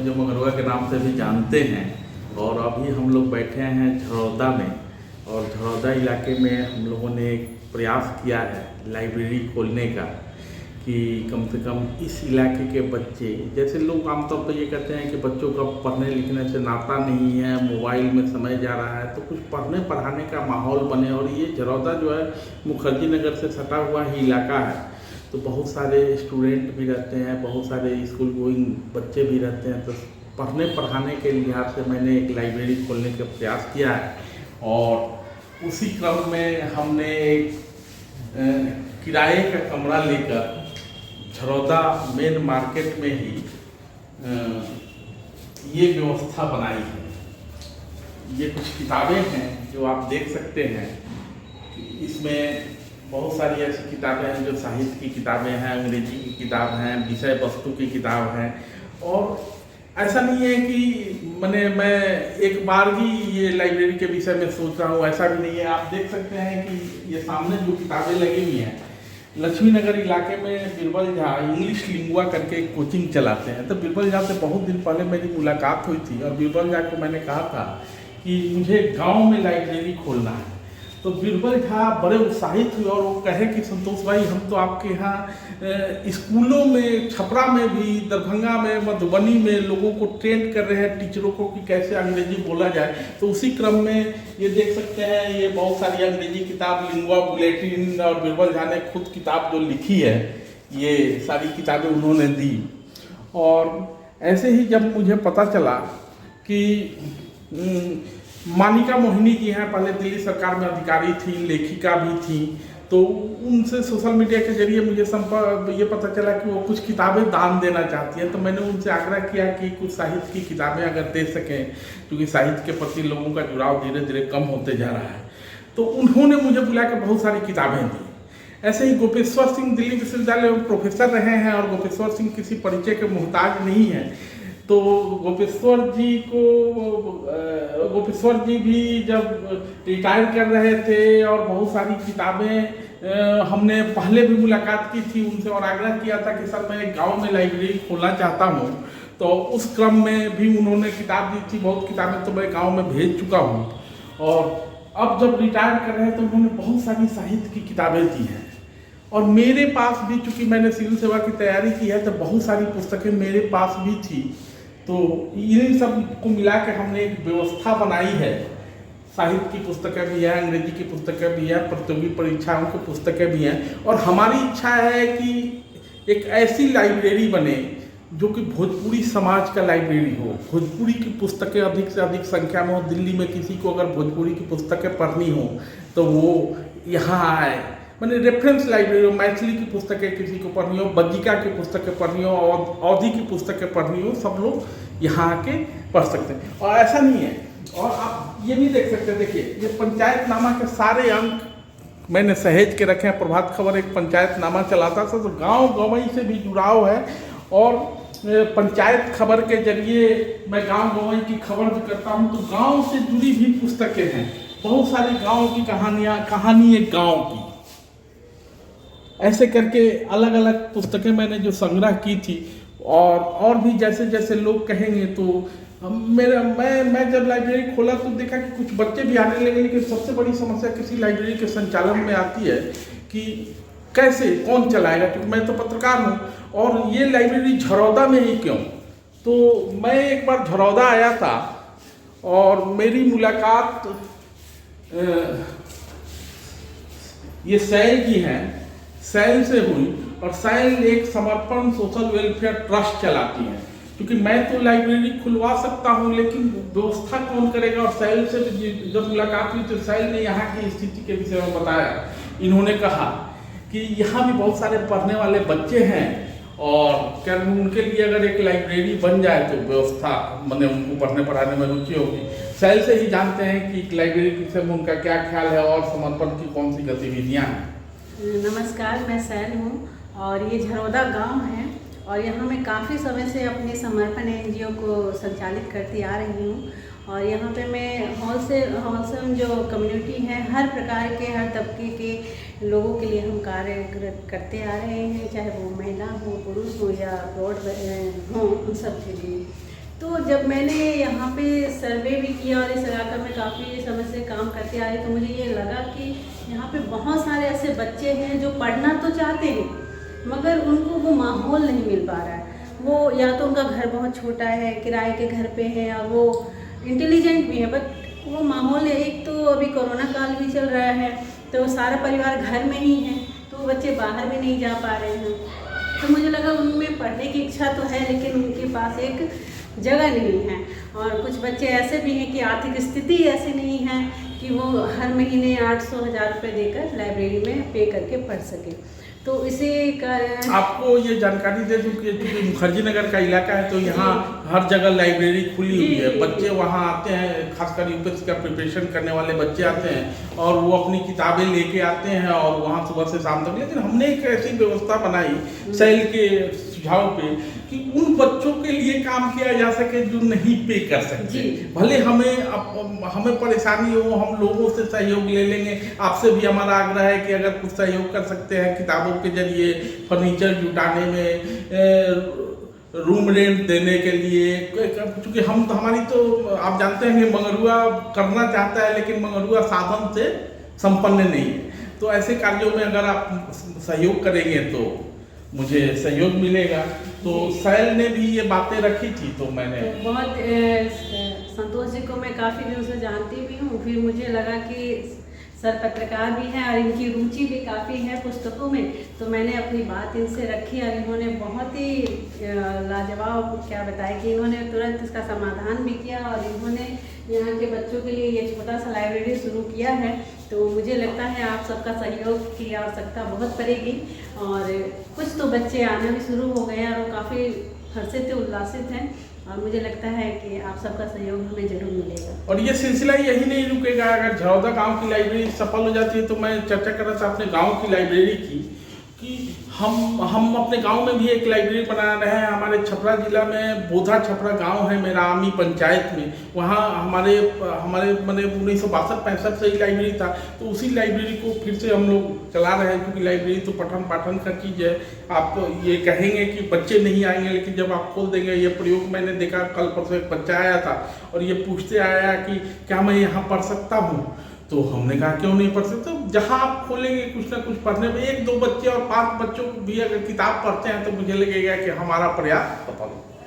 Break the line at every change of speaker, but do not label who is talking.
मुझे मगरवा के नाम से भी जानते हैं। और अभी हम लोग बैठे हैं झरौदा में, और झरौदा इलाके में हम लोगों ने एक प्रयास किया है लाइब्रेरी खोलने का, कि कम से कम इस इलाके के बच्चे, जैसे लोग आमतौर पर ये कहते हैं कि बच्चों का पढ़ने लिखने से नाता नहीं है, मोबाइल में समय जा रहा है, तो कुछ पढ़ने पढ़ाने का माहौल बने। और ये झरौदा जो है मुखर्जी नगर से सटा हुआ ही इलाका है, तो बहुत सारे स्टूडेंट भी रहते हैं, बहुत सारे स्कूल गोइंग बच्चे भी रहते हैं। तो पढ़ने पढ़ाने के लिहाज से मैंने एक लाइब्रेरी खोलने का प्रयास किया है। और उसी क्रम में हमने एक किराए का कमरा लेकर झरौदा मेन मार्केट में ही ये व्यवस्था बनाई है। ये कुछ किताबें हैं जो आप देख सकते हैं। इसमें बहुत सारी ऐसी किताबें हैं जो साहित्य की किताबें हैं, अंग्रेजी की किताब हैं, विषय वस्तु की किताब हैं। और ऐसा नहीं है कि मैं एक बार ही ये लाइब्रेरी के विषय में सोच रहा हूँ, ऐसा भी नहीं है। आप देख सकते हैं कि ये सामने जो किताबें लगी हुई हैं, लक्ष्मी नगर इलाके में बीरबल झा इंग्लिश लिंगुआ करके एक कोचिंग चलाते हैं। तो बीरबल झा से बहुत दिन पहले मेरी मुलाकात हुई थी, और बीरबल झा को मैंने कहा था कि मुझे गांव में लाइब्रेरी खोलना है। तो बीरबल झा बड़े उत्साहित हुए और वो कहे कि संतोष भाई, हम तो आपके यहाँ स्कूलों में, छपरा में भी, दरभंगा में, मधुबनी में लोगों को ट्रेन कर रहे हैं, टीचरों को, कि कैसे अंग्रेजी बोला जाए। तो उसी क्रम में ये देख सकते हैं, ये बहुत सारी अंग्रेजी किताब, लिंगुआ बुलेटिन, और बीरबल झा ने खुद किताब जो लिखी है, ये सारी किताबें उन्होंने दी। और ऐसे ही जब मुझे पता चला कि मानिका मोहिनी जी हैं, पहले दिल्ली सरकार में अधिकारी थी, लेखिका भी थी, तो उनसे सोशल मीडिया के जरिए मुझे ये पता चला कि वो कुछ किताबें दान देना चाहती हैं। तो मैंने उनसे आग्रह किया कि कुछ साहित्य की किताबें अगर दे सकें, क्योंकि साहित्य के प्रति लोगों का जुड़ाव धीरे धीरे कम होते जा रहा है। तो उन्होंने मुझे बुला के बहुत सारी किताबें दी। ऐसे ही गोपेश्वर सिंह दिल्ली विश्वविद्यालय में प्रोफेसर रहे हैं, और गोपेश्वर सिंह किसी परिचय के मोहताज नहीं है। तो गोपेश्वर जी भी जब रिटायर कर रहे थे, और बहुत सारी किताबें हमने पहले भी मुलाकात की थी उनसे, और आग्रह किया था कि सर मैं एक गांव में लाइब्रेरी खोलना चाहता हूं। तो उस क्रम में भी उन्होंने किताब दी थी। बहुत किताबें तो मैं गांव में भेज चुका हूं। और अब जब रिटायर कर रहे हैं तो उन्होंने बहुत सारी साहित्य की किताबें दी हैं। और मेरे पास भी, चूँकि मैंने सिविल सेवा की तैयारी की है, तो बहुत सारी पुस्तकें मेरे पास भी थी। तो इन सब को मिला के हमने एक व्यवस्था बनाई है। साहित्य की पुस्तकें भी हैं, अंग्रेजी की पुस्तकें भी हैं, प्रतियोगी परीक्षाओं की पुस्तकें भी हैं। और हमारी इच्छा है कि एक ऐसी लाइब्रेरी बने जो कि भोजपुरी समाज का लाइब्रेरी हो। भोजपुरी की पुस्तकें अधिक से अधिक संख्या में हो। दिल्ली में किसी को अगर भोजपुरी की पुस्तकें पढ़नी हो तो वो यहाँ आए। मैंने रेफरेंस लाइब्रेरी हो, मैथिली की पुस्तकें किसी को पढ़नी हो, बज्जिका की पुस्तकें पढ़नी हो, और अवधी की पुस्तकें पढ़नी हो, सब लोग यहाँ आके पढ़ सकते हैं। और ऐसा नहीं है। और आप ये भी देख सकते हैं, देखिए ये पंचायतनामा के सारे अंक मैंने सहेज के रखे हैं। प्रभात खबर एक पंचायतनामा चलाता था, तो गाँव गंवई से भी जुड़ाव है। और पंचायत खबर के जरिए मैं गाँव गंवई की खबर भी करता हूँ। तो गाँव से जुड़ी भी पुस्तकें हैं, बहुत सारी गाँव की कहानी एक गाँव की, ऐसे करके अलग अलग पुस्तकें मैंने जो संग्रह की थी। और भी जैसे जैसे लोग कहेंगे तो मैं जब लाइब्रेरी खोला तो देखा कि कुछ बच्चे भी आने लगे। लेकिन सबसे बड़ी समस्या किसी लाइब्रेरी के संचालन में आती है कि कैसे, कौन चलाएगा, क्योंकि मैं तो पत्रकार हूँ, और ये लाइब्रेरी झरौदा में ही क्यों। तो मैं एक बार झरौदा आया था, और मेरी मुलाकात ये सैल जी हैं, सैल से हुई। और सैल एक समर्पण सोशल वेलफेयर ट्रस्ट चलाती हैं। क्योंकि मैं तो लाइब्रेरी खुलवा सकता हूँ, लेकिन व्यवस्था कौन करेगा। और सैल से जब मुलाकात हुई तो सैल ने यहाँ की स्थिति के विषय में बताया। इन्होंने कहा कि यहाँ भी बहुत सारे पढ़ने वाले बच्चे हैं, और क्या उनके लिए अगर एक लाइब्रेरी बन जाए तो व्यवस्था, मैंने उनको पढ़ने पढ़ाने में रुचि होगी। सैल से ही जानते हैं कि लाइब्रेरी के विषय में उनका क्या ख्याल है, और समर्पण की कौन सी गतिविधियाँ हैं।
नमस्कार, मैं सैल हूँ, और ये झरौदा गांव है, और यहाँ मैं काफ़ी समय से अपने समर्पण एनजीओ को संचालित करती आ रही हूँ। और यहाँ पे मैं होलसेल जो कम्युनिटी है, हर प्रकार के, हर तबके के लोगों के लिए हम कार्य करते आ रहे हैं, चाहे वो महिला हो, पुरुष हो या ब्रॉड हो, उन सब के लिए। तो जब मैंने यहाँ पे सर्वे भी किया और इस इलाके में काफ़ी समय से काम करते आ रही, तो मुझे ये लगा कि यहाँ पे बहुत सारे ऐसे बच्चे हैं जो पढ़ना तो चाहते हैं मगर उनको वो माहौल नहीं मिल पा रहा है। वो या तो उनका घर बहुत छोटा है, किराए के घर पे है, और वो इंटेलिजेंट भी है बट वो माहौल है। एक तो अभी कोरोना काल भी चल रहा है तो सारा परिवार घर में ही है, तो बच्चे बाहर भी नहीं जा पा रहे हैं। तो मुझे लगा उनमें पढ़ने की इच्छा तो है लेकिन उनके पास एक जगह नहीं है। और कुछ बच्चे ऐसे भी हैं कि आर्थिक स्थिति ऐसी नहीं है कि वो हर महीने 800-1000 रुपये देकर लाइब्रेरी में पे करके पढ़ सके। तो इसी कारण
आपको ये जानकारी दे दूं कि चूँकि मुखर्जी नगर का इलाका है तो यहाँ हर जगह लाइब्रेरी खुली हुई है। बच्चे वहाँ आते हैं, खासकर यूपीएससी का प्रिपरेशन करने वाले बच्चे आते हैं और वो अपनी किताबें लेके आते हैं और वहाँ सुबह से शाम तक। लेकिन हमने एक ऐसी व्यवस्था बनाई सेल के सुझाव पे कि उन बच्चों के लिए काम किया जा सके जो नहीं पे कर सकते। भले हमें परेशानी हो, हम लोगों से सहयोग ले लेंगे। आपसे भी हमारा आग्रह है कि अगर कुछ सहयोग कर सकते हैं किताबों के जरिए, फर्नीचर जुटाने में, रूम रेंट देने के लिए, क्योंकि हमारी तो आप जानते हैं कि मंगरुआ करना चाहता है लेकिन मंगरुआ साधन से संपन्न नहीं है। तो ऐसे कार्यों में अगर आप सहयोग करेंगे तो मुझे सहयोग मिलेगा। तो सैल ने भी ये बातें रखी थी तो मैंने
तो बहुत संतोष जी को मैं काफ़ी दिनों से जानती भी हूँ। फिर मुझे लगा कि सर पत्रकार भी हैं और इनकी रुचि भी काफ़ी है पुस्तकों में, तो मैंने अपनी बात इनसे रखी और इन्होंने बहुत ही लाजवाब क्या बताया कि इन्होंने तुरंत इसका समाधान भी किया और इन्होंने यहाँ के बच्चों के लिए ये छोटा सा लाइब्रेरी शुरू किया है। तो मुझे लगता है आप सबका सहयोग की आवश्यकता बहुत पड़ेगी और कुछ तो बच्चे आना भी शुरू हो गए हैं और वो काफ़ी हर्षित उल्लासित हैं और मुझे लगता है कि आप सबका सहयोग हमें जरूर मिलेगा।
और ये सिलसिला यही नहीं रुकेगा। अगर झरौदा गांव की लाइब्रेरी सफल हो जाती है तो मैं चर्चा कर रहा था अपने गांव की लाइब्रेरी की कि हम अपने गांव में भी एक लाइब्रेरी बना रहे हैं। हमारे छपरा जिला में बोधा छपरा गांव है मेरा, आमी पंचायत में। वहाँ हमारे मैंने 1962-65 से ही लाइब्रेरी था, तो उसी लाइब्रेरी को फिर से हम लोग चला रहे हैं क्योंकि लाइब्रेरी तो पठन पाठन का चीज़ है। आप ये कहेंगे कि बच्चे नहीं आएंगे लेकिन जब आप खोल देंगे, ये प्रयोग मैंने देखा कल परसों एक बच्चा आया था और ये पूछते आया कि क्या मैं यहाँ पढ़ सकता हूँ, तो हमने कहा क्यों नहीं पढ़ सकते। तो जहाँ आप खोलेंगे कुछ ना कुछ पढ़ने में 1-2 बच्चे और 5 बच्चों भी अगर किताब पढ़ते हैं तो मुझे लगेगा कि हमारा प्रयास सफल हो।